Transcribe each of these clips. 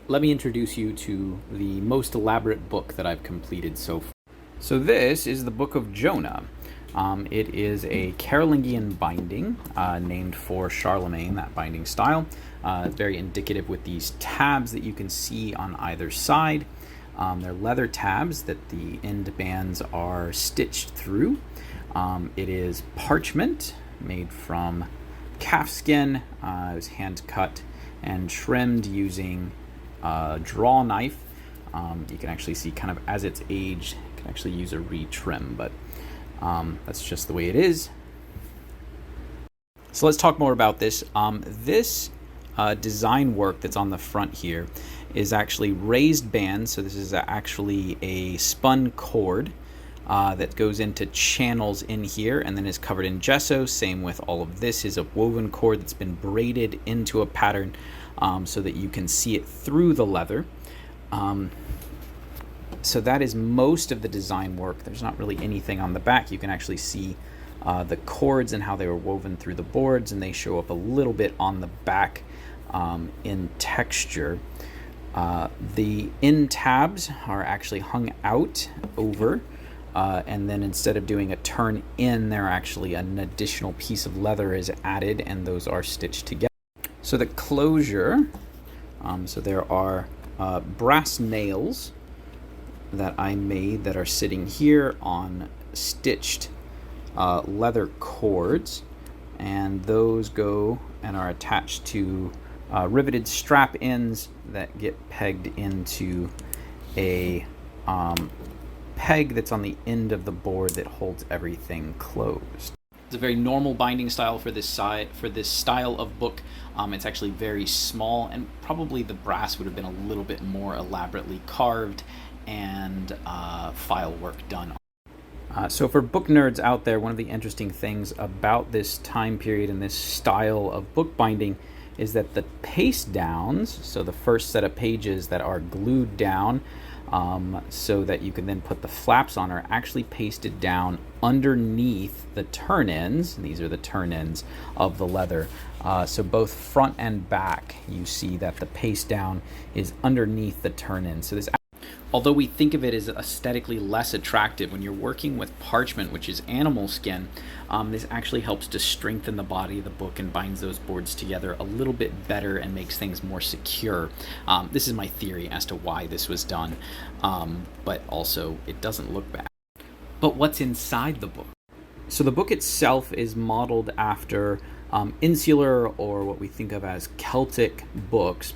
let me introduce you to the most elaborate book that I've completed so far. So this is the Book of Jonah. It is a Carolingian binding named for Charlemagne, that binding style. Very indicative with these tabs that you can see on either side. They're leather tabs that the end bands are stitched through. It is parchment made from calf skin. It was hand cut and trimmed using a draw knife. You can actually see kind of as it's aged, you can actually use a retrim, but that's just the way it is. So let's talk more about this. This design work that's on the front here is actually raised bands. So this is actually a spun cord that goes into channels in here and then is covered in gesso. Same with all of this is a woven cord that's been braided into a pattern so that you can see it through the leather. So that is most of the design work. There's not really anything on the back. You can actually see the cords and how they were woven through the boards, and they show up a little bit on the back in texture. The end tabs are actually hung out over, and then instead of doing a turn in, there actually an additional piece of leather is added, and those are stitched together. So the closure, so there are brass nails that I made that are sitting here on stitched leather cords, and those go and are attached to riveted strap ends that get pegged into a peg that's on the end of the board that holds everything closed. It's a very normal binding style for this style of book. It's actually very small, and probably the brass would have been a little bit more elaborately carved and file work done. So for book nerds out there, one of the interesting things about this time period and this style of bookbinding is that the paste downs, so the first set of pages that are glued down so that you can then put the flaps on, are actually pasted down underneath the turn ends. These are the turn ends of the leather. So both front and back, you see that the paste down is underneath the turn ends. So this, although we think of it as aesthetically less attractive, when you're working with parchment, which is animal skin, this actually helps to strengthen the body of the book and binds those boards together a little bit better and makes things more secure. This is my theory as to why this was done, but also it doesn't look bad. But what's inside the book? So the book itself is modeled after Insular, or what we think of as Celtic books.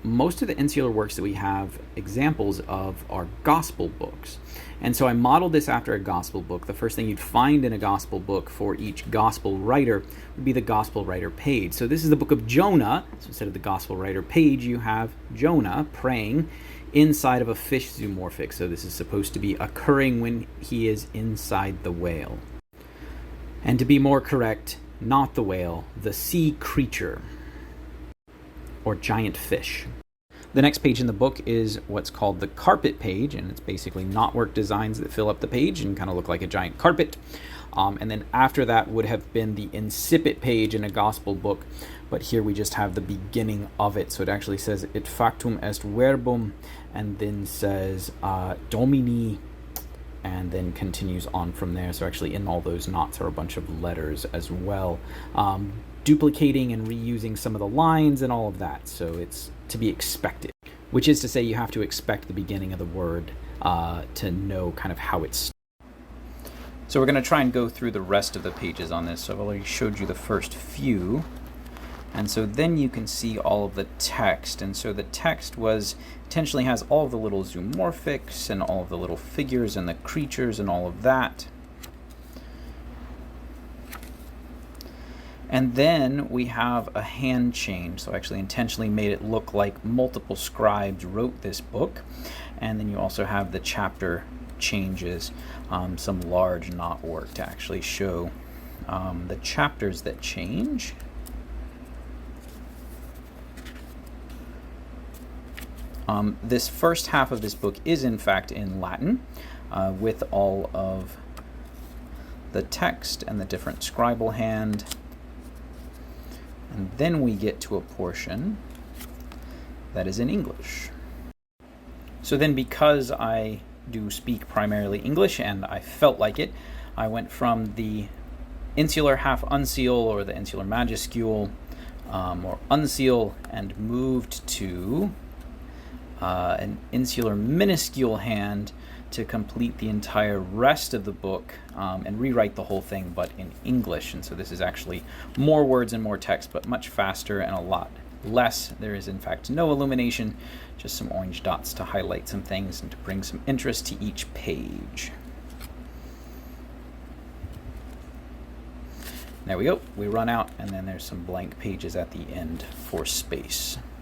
Most of the Insular works that we have examples of are gospel books. And so I modeled this after a gospel book. The first thing you'd find in a gospel book for each gospel writer would be the gospel writer page. So this is the book of Jonah. So instead of the gospel writer page, you have Jonah praying inside of a fish zoomorphic. So this is supposed to be occurring when he is inside the whale. And to be more correct, not the whale, the sea creature, or giant fish. The next page in the book is what's called the carpet page, and it's basically knotwork designs that fill up the page and kind of look like a giant carpet. And then after that would have been the incipit page in a gospel book, but here we just have the beginning of it. So it actually says, "Et factum est verbum," and then says, "Domini," and then continues on from there. So actually in all those knots are a bunch of letters as well, duplicating and reusing some of the lines and all of that. So it's to be expected, which is to say you have to expect the beginning of the word to know kind of how it's. So we're going to try and go through the rest of the pages on this. So I've already showed you the first few. And so then you can see all of the text. And so the text intentionally has all of the little zoomorphics and all of the little figures and the creatures and all of that. And then we have a hand change. So I actually intentionally made it look like multiple scribes wrote this book. And then you also have the chapter changes, some large knot work to actually show the chapters that change. This first half of this book is in fact in Latin, with all of the text and the different scribal hand. And then we get to a portion that is in English. So then, because I do speak primarily English and I felt like it, I went from the Insular half unseal, or the Insular majuscule, or unseal, and moved to an Insular minuscule hand to complete the entire rest of the book and rewrite the whole thing, but in English. And so this is actually more words and more text, but much faster and a lot less. There is, in fact, no illumination, just some orange dots to highlight some things and to bring some interest to each page. There we go. We run out, and then there's some blank pages at the end for space.